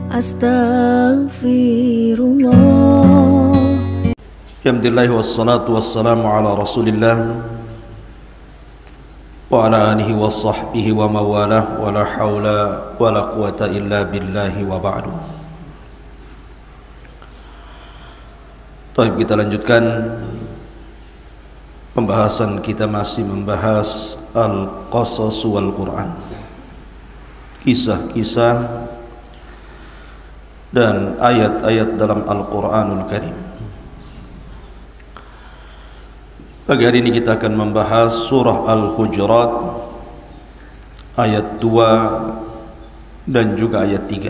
Astaghfirullah. Alhamdulillah wassalatu wassalamu ala Rasulillah wa ala alihi wa sahbihi wa mawalah wa la hawla wa la quwata illa billahi wa ba'du. Baik, kita lanjutkan pembahasan kita, masih membahas Al-Qasas wal Quran, kisah-kisah dan ayat-ayat dalam Al-Quranul Karim. Pagi hari ini kita akan membahas surah Al-Hujurat ayat 2 dan juga ayat 3.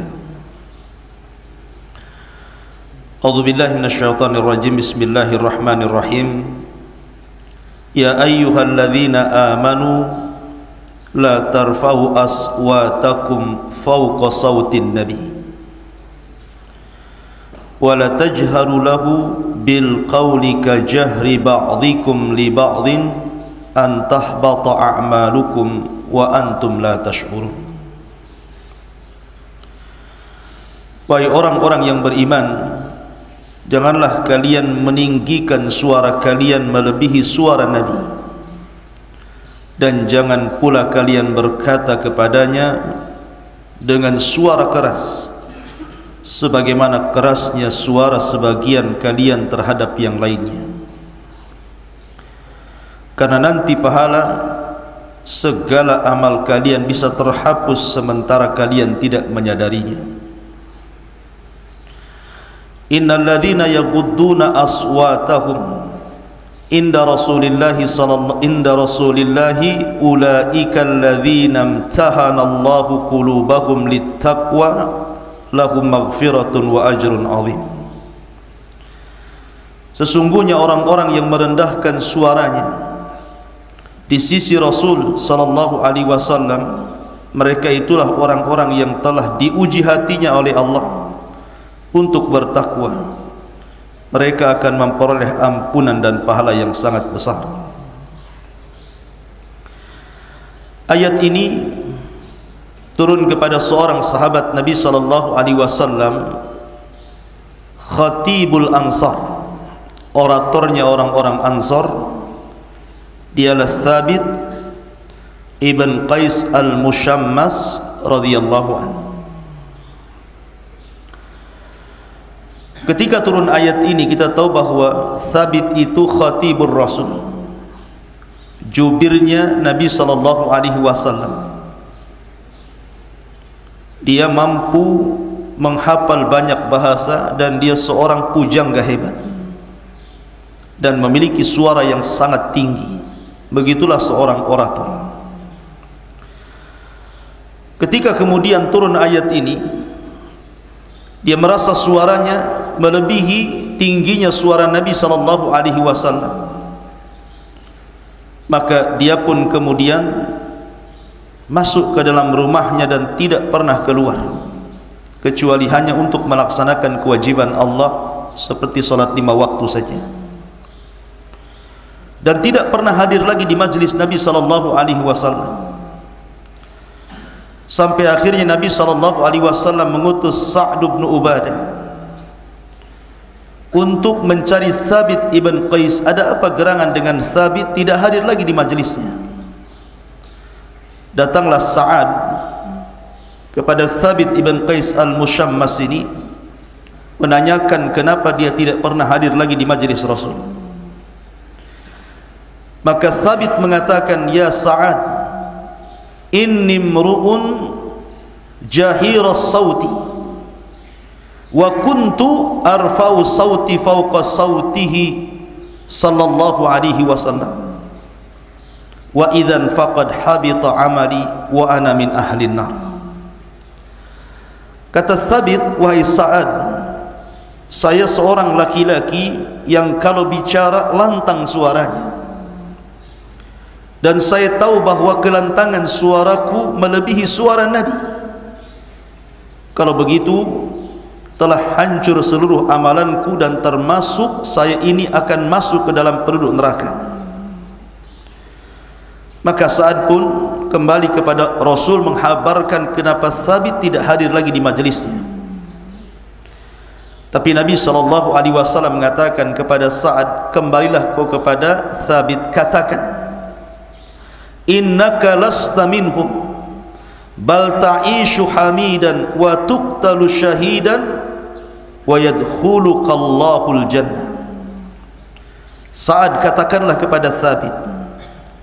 A'udzubillahi minasyaitonirrajim. Bismillahirrahmanirrahim. Ya ayyuhalladzina amanu la tarfa'u aswatakum fawqa sawtin nabi wa la tajharu lahu bil qawli ka jahri ba'dikum li ba'din an tahbata a'malukum wa antum la tash'urun. Wahai orang-orang yang beriman, janganlah kalian meninggikan suara kalian melebihi suara Nabi, dan jangan pula kalian berkata kepadanya dengan suara keras sebagaimana kerasnya suara sebagian kalian terhadap yang lainnya, karena nanti pahala segala amal kalian bisa terhapus sementara kalian tidak menyadarinya. Innal ladzina yaghudduna aswatahum inda rasulillahi ulaika alladzina imtahana Allahu qulubahum littaqwa lahum maghfiratun wa ajrun azim. Sesungguhnya orang-orang yang merendahkan suaranya di sisi Rasul sallallahu alaihi wasallam, mereka itulah orang-orang yang telah diuji hatinya oleh Allah untuk bertakwa. Mereka akan memperoleh ampunan dan pahala yang sangat besar. Ayat ini turun kepada seorang sahabat Nabi sallallahu alaihi wasallam, Khatibul Ansar, oratornya orang-orang Ansar. Dialah Thabit ibn Qais al-Mushammas radhiyallahu anhu. Ketika turun ayat ini, kita tahu bahwa Thabit itu Khatibur Rasul, jubirnya Nabi sallallahu alaihi wasallam. Dia mampu menghafal banyak bahasa dan dia seorang pujangga hebat dan memiliki suara yang sangat tinggi. Begitulah seorang orator. Ketika kemudian turun ayat ini, dia merasa suaranya melebihi tingginya suara Nabi sallallahu alaihi wasallam. Maka dia pun kemudian masuk ke dalam rumahnya dan tidak pernah keluar kecuali hanya untuk melaksanakan kewajiban Allah seperti salat 5 waktu saja, dan tidak pernah hadir lagi di majlis Nabi sallallahu alaihi wasallam. Sampai akhirnya Nabi sallallahu alaihi wasallam mengutus Sa'd bin Ubadah untuk mencari Thabit ibn Qais. Ada apa gerangan dengan Thabit tidak hadir lagi di majlisnya? Datanglah Sa'ad kepada Thabit ibn Qais al-Mushammas ini menanyakan kenapa dia tidak pernah hadir lagi di majlis Rasul. Maka Thabit mengatakan, ya Sa'ad, inni mru'un jahiras sauti wa kuntu arfa'u sauti fawqa sautihi sallallahu alaihi wasallam, wa idzan faqad habita amali wa ana min ahlin nar. Kata Thabit, wahai Sa'ad, saya seorang laki-laki yang kalau bicara lantang suaranya, dan saya tahu bahwa kelantangan suaraku melebihi suara Nabi. Kalau begitu telah hancur seluruh amalanku, dan termasuk saya ini akan masuk ke dalam penduduk neraka. Maka Sa'ad pun kembali kepada Rasul menghabarkan kenapa Thabit tidak hadir lagi di majlisnya. Tapi Nabi SAW mengatakan kepada Sa'ad, kembalilah kau kepada Thabit, katakan, innaka lasta minhum bal ta'ishu hamidan wa tuqtalu syahidan wa yadkhulukallahul jannah. Sa'ad, katakanlah kepada Thabit,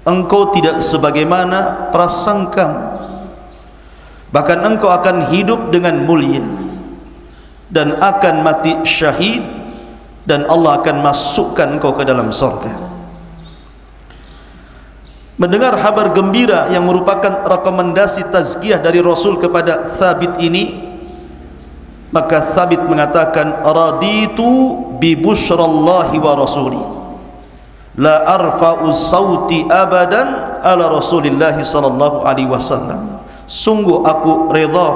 engkau tidak sebagaimana prasangkamu, bahkan engkau akan hidup dengan mulia dan akan mati syahid, dan Allah akan masukkan engkau ke dalam surga. Mendengar kabar gembira yang merupakan rekomendasi tazkiyah dari Rasul kepada Thabit ini, maka Thabit mengatakan, raditu bi busyrallahi wa rasuli la arfa'u sauti abadan ala Rasulillahi sallallahu alaihi wasallam. Sungguh aku redha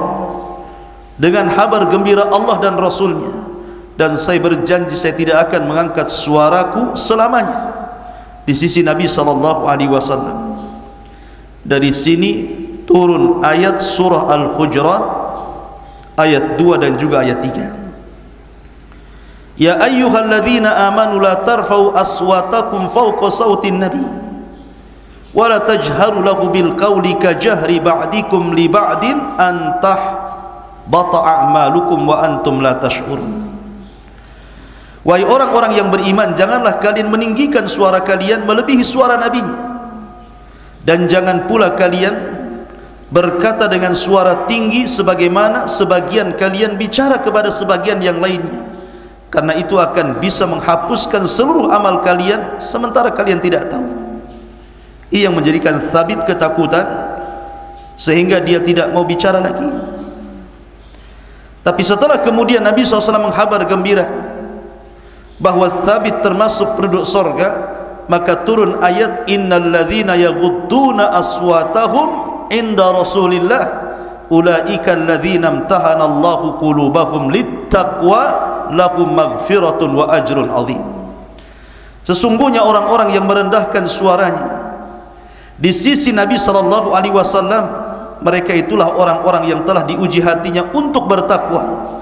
dengan kabar gembira Allah dan Rasulnya, dan saya berjanji saya tidak akan mengangkat suaraku selamanya di sisi Nabi sallallahu alaihi wasallam. Dari sini turun ayat surah Al-Hujurat ayat 2 dan juga ayat 3. Ya ayyuhalladzina amanu la tarfa'u aswatakum fawqa sautin nabi wa la tajharu lahu bil qawli ka jahri ba'dikum li ba'din antah bata a'malukum wa antum la tash'urun. Wahai orang-orang yang beriman, janganlah kalian meninggikan suara kalian melebihi suara nabinya, dan jangan pula kalian berkata dengan suara tinggi sebagaimana sebagian kalian bicara kepada sebagian yang lainnya, karena itu akan bisa menghapuskan seluruh amal kalian sementara kalian tidak tahu. Ia yang menjadikan Thabit ketakutan sehingga dia tidak mau bicara lagi. Tapi setelah kemudian Nabi SAW menghabar gembira bahwa Thabit termasuk penduduk surga, maka turun ayat innal ladzina yaghudduna aswatahum inda Rasulillah ulaika alladzina imtahana Allahu qulubahum littaqwa lahum maghfiratun wa ajrun azim. Sesungguhnya orang-orang yang merendahkan suaranya di sisi Nabi sallallahu alaihi wasallam, mereka itulah orang-orang yang telah diuji hatinya untuk bertakwa,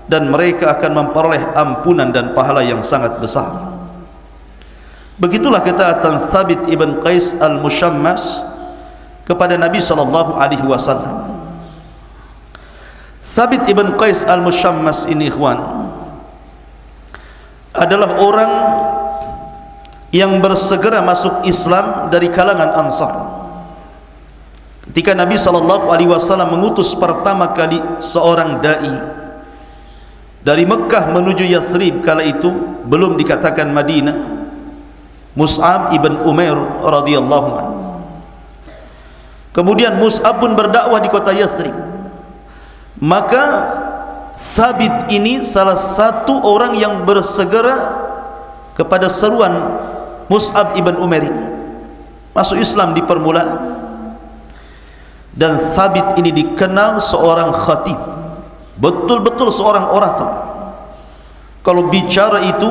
dan mereka akan memperoleh ampunan dan pahala yang sangat besar. Begitulah ketaatan Thabit ibn Qais al-Mushammas kepada Nabi sallallahu alaihi wasallam. Thabit ibn Qais al-Mushammas ini, ikhwan, adalah orang yang bersegera masuk Islam dari kalangan Ansar. Ketika Nabi SAW mengutus pertama kali seorang da'i dari Mekah menuju Yathrib, kala itu belum dikatakan Madinah, Mus'ab ibn Umair radhiyallahu anhu. Kemudian Mus'ab pun berdakwah di kota Yathrib. Maka Thabit ini salah satu orang yang bersegera kepada seruan Mus'ab ibn Umair ini, masuk Islam di permulaan. Dan Thabit ini dikenal seorang khatib, betul-betul seorang orator. Kalau bicara itu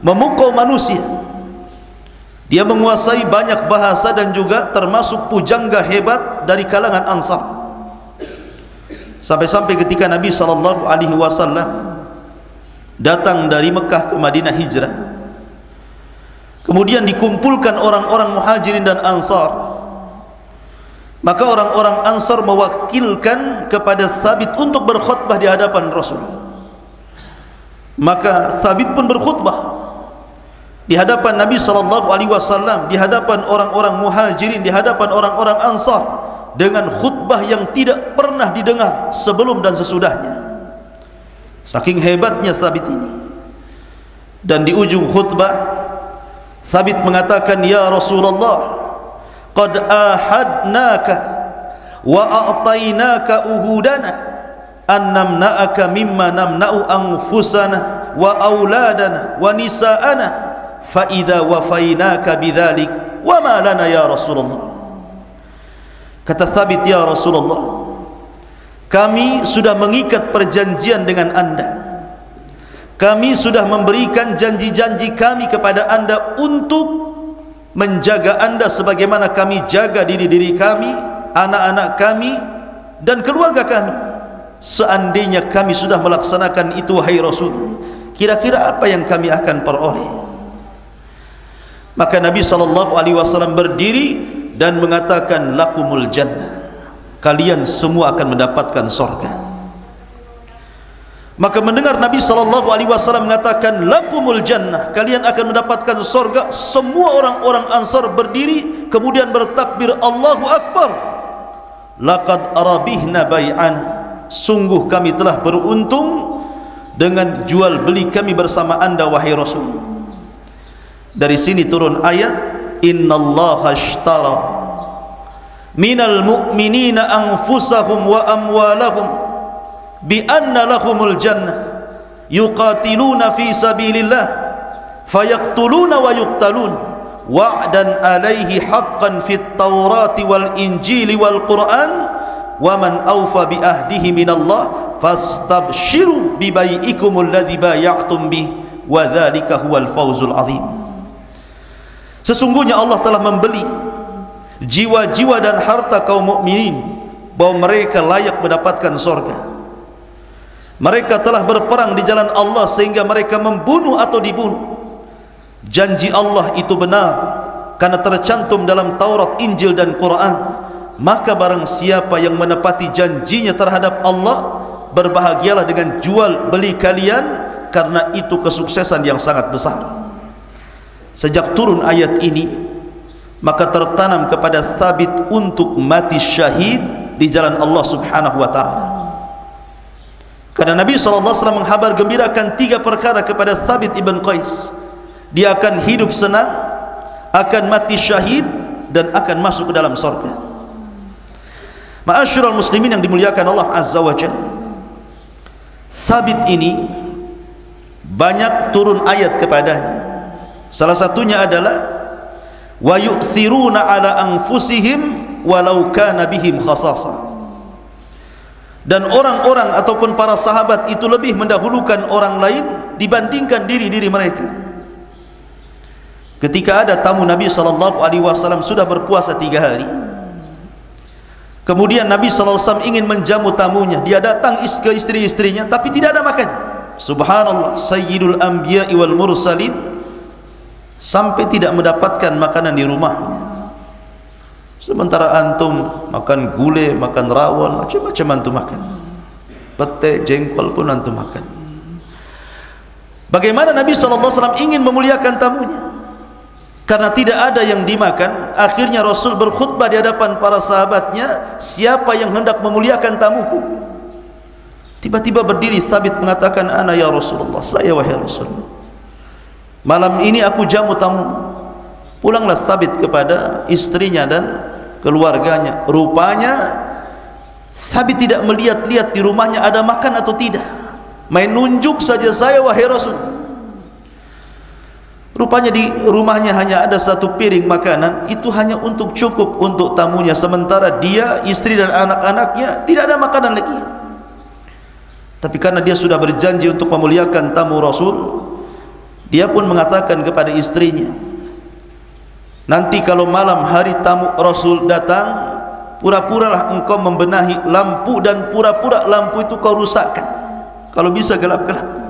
memukau manusia. Dia menguasai banyak bahasa dan juga termasuk pujangga hebat dari kalangan Ansar. Sampai-sampai ketika Nabi SAW datang dari Mekah ke Madinah hijrah, kemudian dikumpulkan orang-orang Muhajirin dan Ansar, maka orang-orang Ansar mewakilkan kepada Thabit untuk berkhutbah di hadapan Rasul. Maka Thabit pun berkhutbah di hadapan Nabi SAW, di hadapan orang-orang Muhajirin, di hadapan orang-orang Ansar, dengan khutbah yang tidak pernah didengar sebelum dan sesudahnya. Saking hebatnya Thabit ini. Dan di ujung khutbah Thabit mengatakan, ya Rasulullah, qad ahadnaka wa a'tainaka uhudana an namna'aka mimma namna'u anfusana wa auladana wa nisa'ana fa idza wafainaka bidzalik wa ma lana ya Rasulullah. Kata Thabit, ya Rasulullah, kami sudah mengikat perjanjian dengan Anda, kami sudah memberikan janji-janji kami kepada Anda untuk menjaga Anda sebagaimana kami jaga diri-diri kami, anak-anak kami, dan keluarga kami. seandainya kami sudah melaksanakan itu wahai Rasul, kira-kira apa yang kami akan peroleh? Maka Nabi SAW berdiri dan mengatakan, lakumul jannah, kalian semua akan mendapatkan surga. Maka mendengar Nabi SAW mengatakan lakumul jannah, kalian akan mendapatkan surga, semua orang-orang Ansar berdiri kemudian bertakbir Allahu Akbar. Laqad arabihna bai'ana, sungguh kami telah beruntung dengan jual beli kami bersama anda wahai Rasul. Dari sini turun ayat, innallaha ashtara minal mu'minina anfusahum wa amwalahum bi anna lahumul jannah yuqatiluna fi sabilillah fayaqtuluna wa yuqtalun wa'dan alaihi haqqan fit taurati wal injili wal qur'an wa man awfa bi ahdihi minallah fastabshiru bi bai'ikumul ladzi bay'atum bih wa dzalika huwal fawzul azim. Sesungguhnya Allah telah membeli jiwa-jiwa dan harta kaum mukminin bahwa mereka layak mendapatkan surga. Mereka telah berperang di jalan Allah sehingga mereka membunuh atau dibunuh. Janji Allah itu benar karena tercantum dalam Taurat, Injil dan Quran. Maka barang siapa yang menepati janjinya terhadap Allah, berbahagialah dengan jual beli kalian, karena itu kesuksesan yang sangat besar. Sejak turun ayat ini, maka tertanam kepada Thabit untuk mati syahid di jalan Allah Subhanahu wa ta'ala. Karena Nabi SAW menghabar gembirakan 3 perkara kepada Thabit ibn Qais. Dia akan hidup senang, akan mati syahid, dan akan masuk ke dalam surga. Ma'asyiral muslimin yang dimuliakan Allah Azza wa Jalla, Thabit ini banyak turun ayat kepadanya. Salah satunya adalah wa yu'thiruna ala anfusihim walau kana bihim khasasah. Dan orang-orang ataupun para sahabat itu lebih mendahulukan orang lain dibandingkan diri-diri mereka. Ketika ada tamu Nabi SAW sudah berpuasa 3 hari, kemudian Nabi SAW ingin menjamu tamunya, dia datang ke istri-istrinya tapi tidak ada makan. Subhanallah, sayyidul anbiya'i wal mursalin, sampai tidak mendapatkan makanan di rumahnya. Sementara antum makan gulai, makan rawon, macam-macam antum makan, pete, jengkol pun antum makan. Bagaimana Nabi SAW ingin memuliakan tamunya? Karena tidak ada yang dimakan, akhirnya Rasul berkhutbah di hadapan para sahabatnya, siapa yang hendak memuliakan tamuku? Tiba-tiba berdiri Thabit mengatakan, ana ya Rasulullah, saya wahai Rasul, malam ini aku jamu tamu. Pulanglah Thabit kepada istrinya dan keluarganya. Rupanya Thabit tidak melihat-lihat di rumahnya ada makan atau tidak, main nunjuk saja, saya wahai Rasul. Rupanya di rumahnya hanya ada 1 piring makanan, itu hanya untuk cukup untuk tamunya, sementara dia, istri dan anak-anaknya tidak ada makanan lagi. Tapi karena dia sudah berjanji untuk memuliakan tamu Rasul, dia pun mengatakan kepada istrinya, nanti kalau malam hari tamu Rasul datang, pura-puralah engkau membenahi lampu, dan pura-pura lampu itu kau rusakkan, kalau bisa gelap-gelap.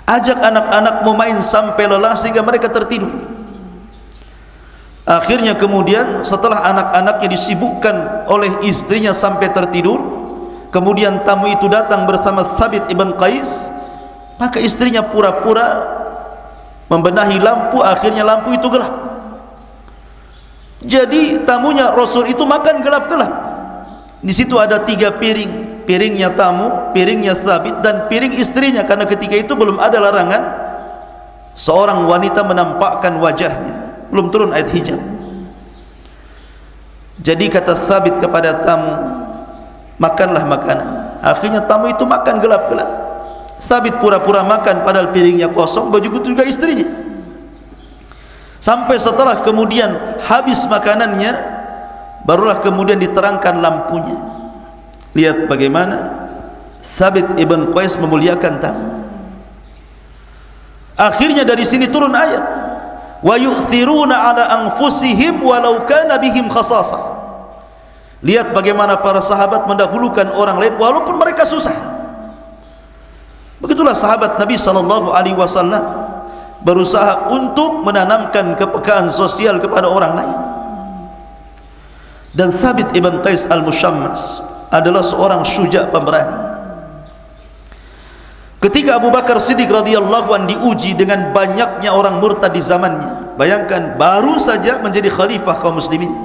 Ajak anak-anakmu main sampai lelah sehingga mereka tertidur. Akhirnya kemudian setelah anak-anaknya disibukkan oleh istrinya sampai tertidur, kemudian tamu itu datang bersama Thabit ibn Qais, maka istrinya pura-pura membenahi lampu, akhirnya lampu itu gelap. Jadi tamunya Rasul itu makan gelap-gelap. Di situ ada 3 piring, piringnya tamu, piringnya Thabit, dan piring istrinya, karena ketika itu belum ada larangan seorang wanita menampakkan wajahnya, belum turun ayat hijab. Jadi kata Thabit kepada tamu, makanlah makanan. Akhirnya tamu itu makan gelap-gelap. Thabit pura-pura makan padahal piringnya kosong, begitu juga istrinya. Sampai setelah kemudian habis makanannya, barulah kemudian diterangkan lampunya. Lihat bagaimana Thabit ibn Qais memuliakan tamu. Akhirnya dari sini turun ayat, wa yu'thiruna ala anfusihim walau kana bihim khasasah. Lihat bagaimana para sahabat mendahulukan orang lain walaupun mereka susah. Begitulah sahabat Nabi SAW berusaha untuk menanamkan kepekaan sosial kepada orang lain. Dan Thabit ibn Qais al-Mushammas adalah seorang syuja' pemberani. Ketika Abu Bakar Siddiq radhiyallahu anhu diuji dengan banyaknya orang murtad di zamannya, bayangkan baru saja menjadi khalifah kaum muslimin,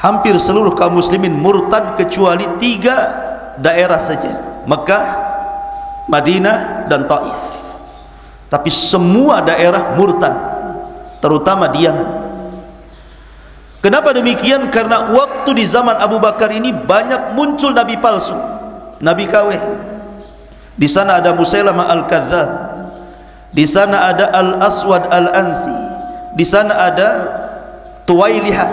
hampir seluruh kaum muslimin murtad kecuali 3 daerah saja, Mekah, Madinah dan Taif. Tapi semua daerah murtad, terutama di Yaman. Kenapa demikian? Karena waktu di zaman Abu Bakar ini banyak muncul nabi palsu, nabi KW. Di sana ada Musailamah al-Kadzdzab, di sana ada Al-Aswad al-Ansi, di sana ada Tuwailihah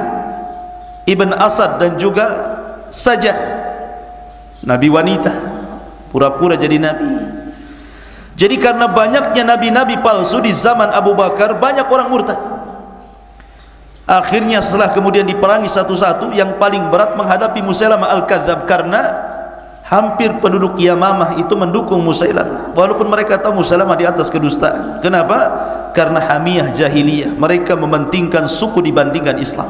Ibn Asad dan juga Sajah, nabi wanita pura-pura jadi nabi. Jadi karena banyaknya nabi-nabi palsu di zaman Abu Bakar, banyak orang murtad. Akhirnya setelah kemudian diperangi satu-satu, yang paling berat menghadapi Musailamah al-Kadzdzab, karena hampir penduduk Yamamah itu mendukung Musailamah, walaupun mereka tahu Musailamah di atas kedustaan. Kenapa? Karena hamiyah jahiliyah, mereka mementingkan suku dibandingkan Islam.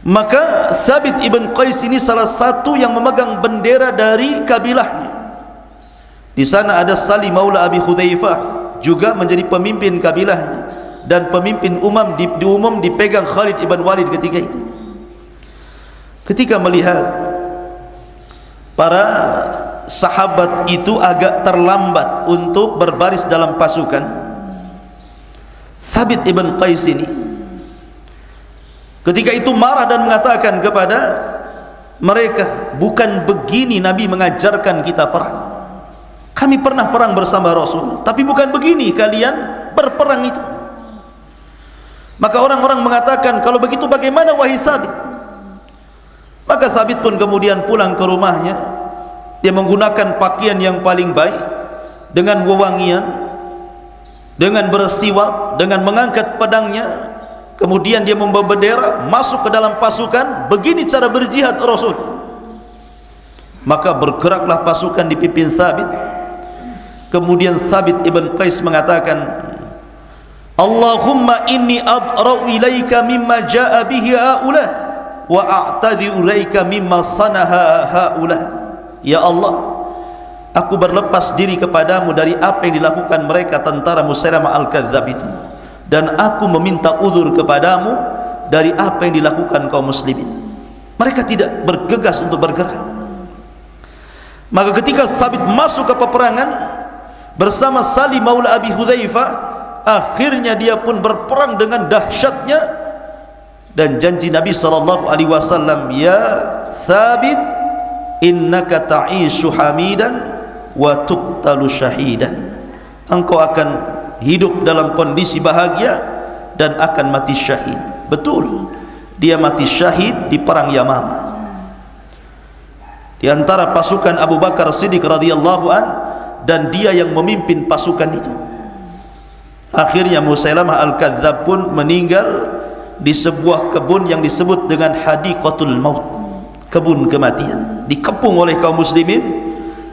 Maka Thabit ibn Qais ini salah satu yang memegang bendera dari kabilahnya. Di sana ada Salim maula Abi Hudzaifah, juga menjadi pemimpin kabilahnya, dan pemimpin umum dipegang Khalid ibn Walid ketika itu. Ketika melihat para sahabat itu agak terlambat untuk berbaris dalam pasukan, Thabit ibn Qais ini ketika itu marah dan mengatakan kepada mereka, bukan begini Nabi mengajarkan kita perang. Kami pernah perang bersama Rasul, tapi bukan begini kalian berperang itu. Maka orang-orang mengatakan, kalau begitu bagaimana wahai Thabit? Maka Thabit pun kemudian pulang ke rumahnya. Dia menggunakan pakaian yang paling baik, dengan wewangian, dengan bersiwak, dengan mengangkat pedangnya. Kemudian dia membawa bendera, masuk ke dalam pasukan. Begini cara berjihad Rasul. Maka bergeraklah pasukan dipimpin Thabit. Kemudian Thabit ibn Qais mengatakan, Allahumma inni abra'u ilaika mimma ja'a bihi haula wa a'tadhi'u ilaika mimma sanaha haula. Ya Allah, aku berlepas diri kepadamu dari apa yang dilakukan mereka tentara Musailamah al-Kadzdzab itu, dan aku meminta uzur kepadamu dari apa yang dilakukan kaum muslimin. Mereka tidak bergegas untuk bergerak. Maka ketika Thabit masuk ke peperangan bersama Salim maula Abi Hudzaifah, akhirnya dia pun berperang dengan dahsyatnya. Dan janji Nabi SAW, ya Thabit, innaka ta'ishu hamidan wa tuqtalu syahidan. Engkau akan hidup dalam kondisi bahagia dan akan mati syahid. Betul, dia mati syahid di perang Yamamah. Di antara pasukan Abu Bakar Siddiq radhiyallahu an, dan dia yang memimpin pasukan itu. Akhirnya Musailamah al-Kadzdzab pun meninggal di sebuah kebun yang disebut dengan Hadiqatul Maut, kebun kematian, dikepung oleh kaum muslimin.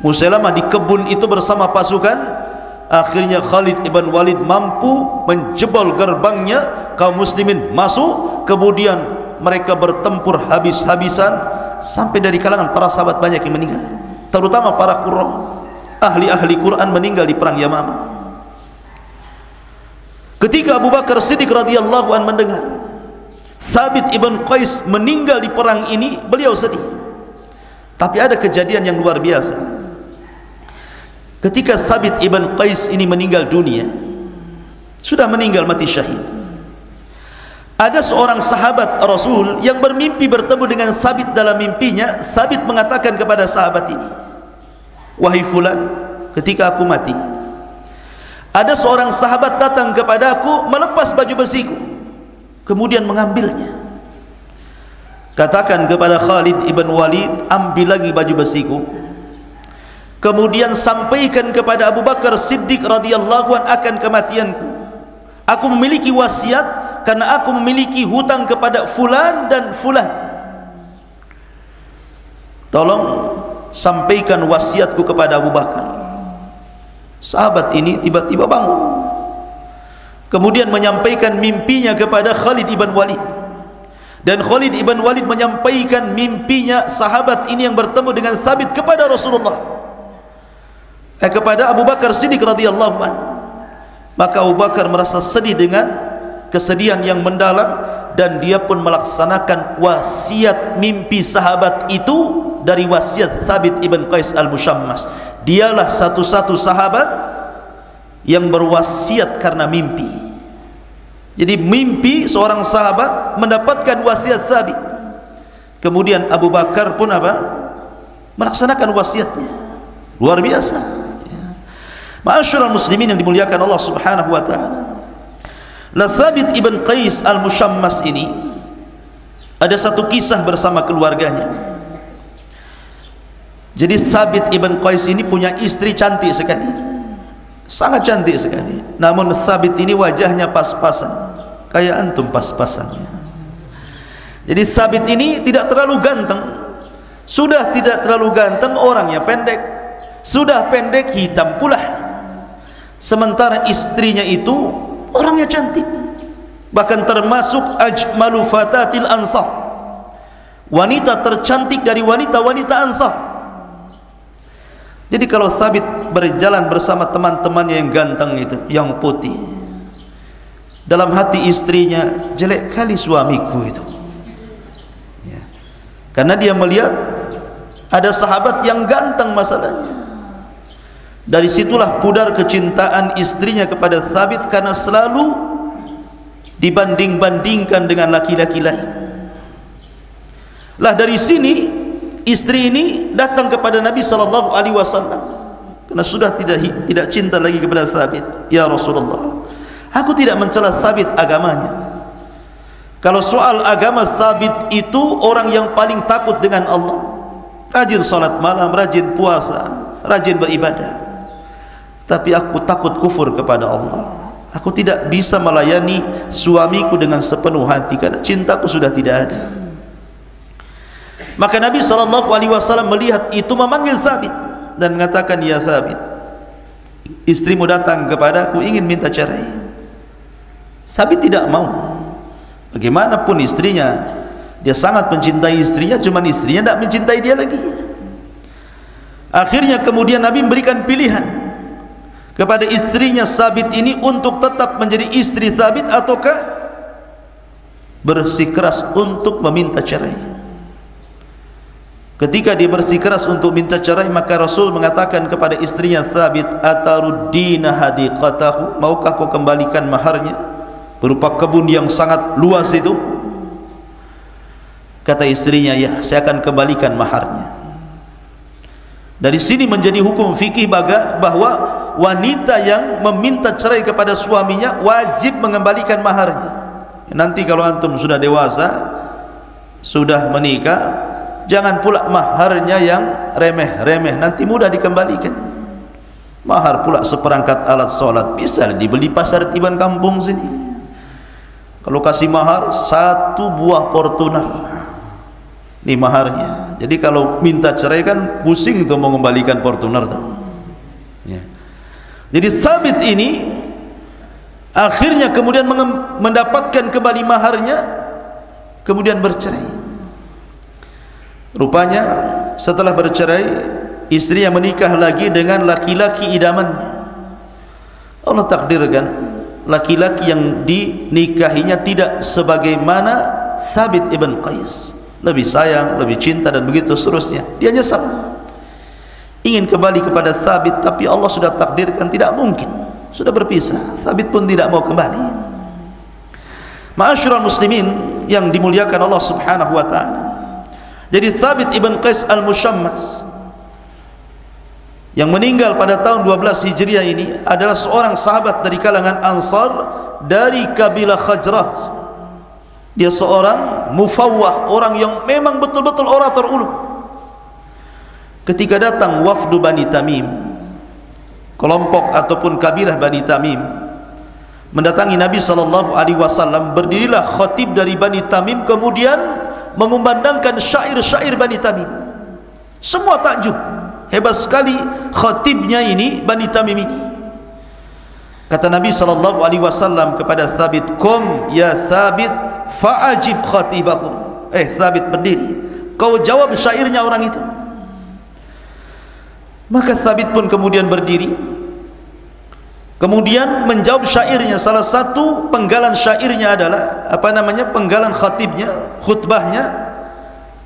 Musailamah di kebun itu bersama pasukan. Akhirnya Khalid ibn Walid mampu menjebol gerbangnya, kaum muslimin masuk, kemudian mereka bertempur habis-habisan, sampai dari kalangan para sahabat banyak yang meninggal, terutama para qurra, ahli-ahli Quran meninggal di perang Yamamah. Ketika Abu Bakar Siddiq radhiyallahu an mendengar Thabit ibn Qais meninggal di perang ini, beliau sedih. Tapi ada kejadian yang luar biasa. Ketika Thabit ibn Qais ini meninggal dunia, sudah meninggal mati syahid, ada seorang sahabat Rasul yang bermimpi bertemu dengan Thabit. Dalam mimpinya Thabit mengatakan kepada sahabat ini, wahai fulan, ketika aku mati, ada seorang sahabat datang kepadaku melepas baju besiku, kemudian mengambilnya. Katakan kepada Khalid ibn Walid, ambil lagi baju besiku, kemudian sampaikan kepada Abu Bakar Siddiq radhiyallahu an akan kematianku. Aku memiliki wasiat karena aku memiliki hutang kepada fulan dan fulan. tolong sampaikan wasiatku kepada Abu Bakar. Sahabat ini tiba-tiba bangun, kemudian menyampaikan mimpinya kepada Khalid ibn Walid, dan Khalid ibn Walid menyampaikan mimpinya sahabat ini yang bertemu dengan Thabit kepada Rasulullah, kepada Abu Bakar Siddiq radhiyallahu anhu. Maka Abu Bakar merasa sedih dengan kesedihan yang mendalam, dan dia pun melaksanakan wasiat mimpi sahabat itu dari wasiat Thabit ibn Qais al-Mushammas. Dialah satu-satu sahabat yang berwasiat karena mimpi. Jadi mimpi seorang sahabat mendapatkan wasiat Thabit, kemudian Abu Bakar pun melaksanakan wasiatnya. Luar biasa ya. Ma'asyiral muslimin yang dimuliakan Allah subhanahu wa ta'ala, Thabit ibn Qais al-Mushammas ini ada satu kisah bersama keluarganya. Jadi Thabit ibn Qais ini punya istri cantik sekali, sangat cantik sekali. Namun Thabit ini wajahnya pas-pasan, kayak antum pas-pasannya. Jadi Thabit ini tidak terlalu ganteng, sudah tidak terlalu ganteng, orangnya pendek, sudah pendek hitam pula. Sementara istrinya itu orangnya cantik, bahkan termasuk ajmalu fatatil ansar, wanita tercantik dari wanita-wanita Ansar. Jadi kalau Thabit berjalan bersama teman-temannya yang ganteng itu, yang putih, dalam hati istrinya, jelek kali suamiku itu ya. Karena dia melihat ada sahabat yang ganteng masalahnya. Dari situlah pudar kecintaan istrinya kepada Thabit, karena selalu dibanding-bandingkan dengan laki-laki lain. Lah dari sini istri ini datang kepada Nabi SAW, karena sudah tidak cinta lagi kepada Thabit. Ya Rasulullah, aku tidak mencela Thabit agamanya. Kalau soal agama, Thabit itu orang yang paling takut dengan Allah, rajin salat malam, rajin puasa, rajin beribadah. Tapi aku takut kufur kepada Allah. Aku tidak bisa melayani suamiku dengan sepenuh hati, karena cintaku sudah tidak ada. Maka Nabi SAW melihat itu, memanggil Thabit dan mengatakan, ya Thabit, istrimu datang kepadaku ingin minta cerai. Thabit tidak mau. Bagaimanapun istrinya, dia sangat mencintai istrinya, cuma istrinya tidak mencintai dia lagi. Akhirnya kemudian Nabi memberikan pilihan kepada istrinya Thabit ini untuk tetap menjadi istri Thabit ataukah bersikeras untuk meminta cerai. Ketika dia bersikeras untuk minta cerai, maka Rasul mengatakan kepada istrinya Thabit, ataruddina hadiqatahu, maukah kau kembalikan maharnya berupa kebun yang sangat luas itu? Kata istrinya, ya, saya akan kembalikan maharnya. Dari sini menjadi hukum fikih bahwa wanita yang meminta cerai kepada suaminya wajib mengembalikan maharnya. Nanti kalau antum sudah dewasa, sudah menikah, jangan pula maharnya yang remeh-remeh, nanti mudah dikembalikan. Mahar pula seperangkat alat sholat, bisa dibeli pasar tiban kampung sini. Kalau kasih mahar 1 buah Fortuner, ini maharnya. Jadi kalau minta cerai kan pusing tuh mau mengembalikan Fortuner tuh ya. Jadi Thabit ini akhirnya kemudian mendapatkan kembali maharnya, kemudian bercerai. Rupanya setelah bercerai, istrinya menikah lagi dengan laki-laki idamannya. Allah takdirkan laki-laki yang dinikahinya tidak sebagaimana Thabit ibn Qais, lebih sayang, lebih cinta, dan begitu seterusnya. Dia nyesal, ingin kembali kepada Thabit, tapi Allah sudah takdirkan tidak mungkin, sudah berpisah. Thabit pun tidak mau kembali. Ma'asyiral muslimin yang dimuliakan Allah subhanahu wa ta'ala, jadi Thabit ibn Qais al-Mushammas yang meninggal pada tahun 12 Hijriah ini adalah seorang sahabat dari kalangan Ansar dari kabilah Khazraj. Dia seorang mufawwah, orang yang memang betul-betul orator ulung. Ketika datang wafdu Bani Tamim, kelompok ataupun kabilah Bani Tamim mendatangi Nabi SAW, berdirilah khatib dari Bani Tamim kemudian mengumandangkan syair-syair Bani Tamim. Semua takjub, hebat sekali khatibnya ini Bani Tamim ini. Kata Nabi SAW kepada Thabit, "Kum ya Thabit fa'ajib khatibahum." Thabit berdiri, kau jawab syairnya orang itu. Maka Thabit pun kemudian berdiri, kemudian menjawab syairnya. Salah satu penggalan syairnya adalah penggalan khatibnya, khutbahnya,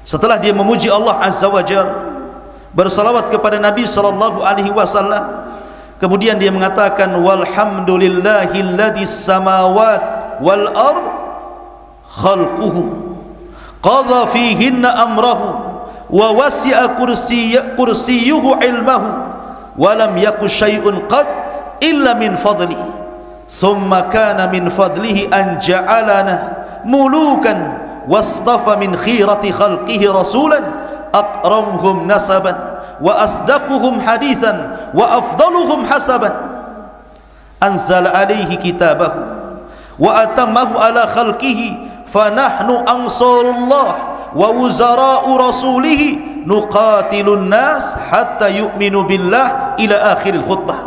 setelah dia memuji Allah Azza wa Jalla, bersalawat kepada Nabi SAW, kemudian dia mengatakan, "Walhamdulillahilladzi samawat wal ard khalquhu qadha fihinna amrahu wa wasi'a kursiyyuhu ilmahu wa lam yakun syai'un qad illa min fadli thumma kana min fadlihi an ja'alana mulukan wastafa min khirati khalqihi rasulan aqramuhum nasaban wa asdaquhum hadithan wa afdaluhum hasaban anzala alaihi kitabahu wa atammahu ala khalqihi fanahnu ansarullah wa wuzara'u rasulihi nuqatilun nas hatta yu'minu billah ila akhiril khutbah."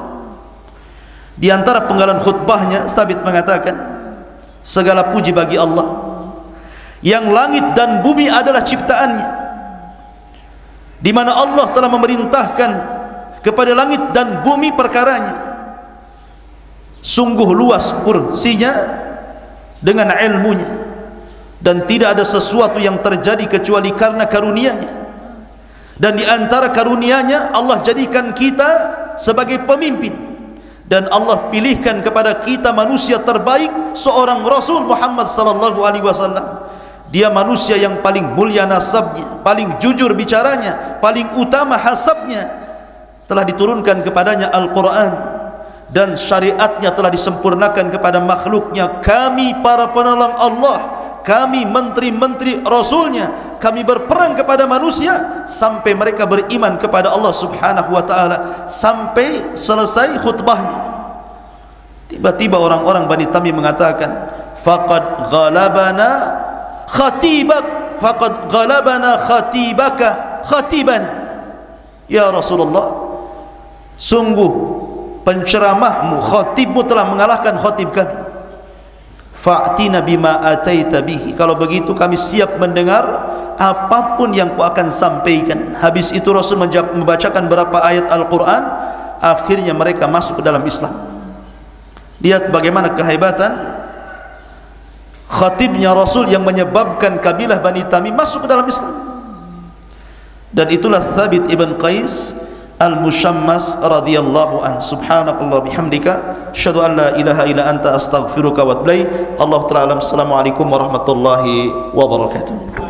Di antara penggalan khutbahnya Thabit mengatakan, segala puji bagi Allah yang langit dan bumi adalah ciptaannya, di mana Allah telah memerintahkan kepada langit dan bumi perkaranya. Sungguh luas kursinya dengan ilmunya, dan tidak ada sesuatu yang terjadi kecuali karena karunia-Nya. Dan di antara karunia-Nya Allah jadikan kita sebagai pemimpin, dan Allah pilihkan kepada kita manusia terbaik, seorang Rasul Muhammad sallallahu alaihi wasallam. Dia manusia yang paling mulia nasabnya, paling jujur bicaranya, paling utama hasabnya. Telah diturunkan kepadanya Al-Quran, dan syariatnya telah disempurnakan kepada makhluknya. Kami para penolong Allah, kami menteri-menteri Rasulnya, kami berperang kepada manusia sampai mereka beriman kepada Allah Subhanahu wa ta'ala. Sampai selesai khutbahnya, tiba-tiba orang-orang Bani Tamim mengatakan, "Faqad ghalabana khatibak, faqad ghalabana khatibaka khatibana." Ya Rasulullah, sungguh penceramahmu, khatibmu telah mengalahkan khatib kami. Fa'tina bima ataita bihi. Kalau begitu kami siap mendengar apapun yang kau akan sampaikan. Habis itu Rasul membacakan beberapa ayat Al-Quran. Akhirnya mereka masuk ke dalam Islam. Lihat bagaimana kehebatan khatibnya Rasul yang menyebabkan kabilah Bani Tamim masuk ke dalam Islam. Dan itulah Thabit ibn Qais Al-Mushammas radhiyallahu an. Subhanakallah bihamdika asyhadu an la ilaha illa anta astaghfiruka wa atubu ilaik. Allah ta'ala. Assalamualaikum warahmatullahi wabarakatuh.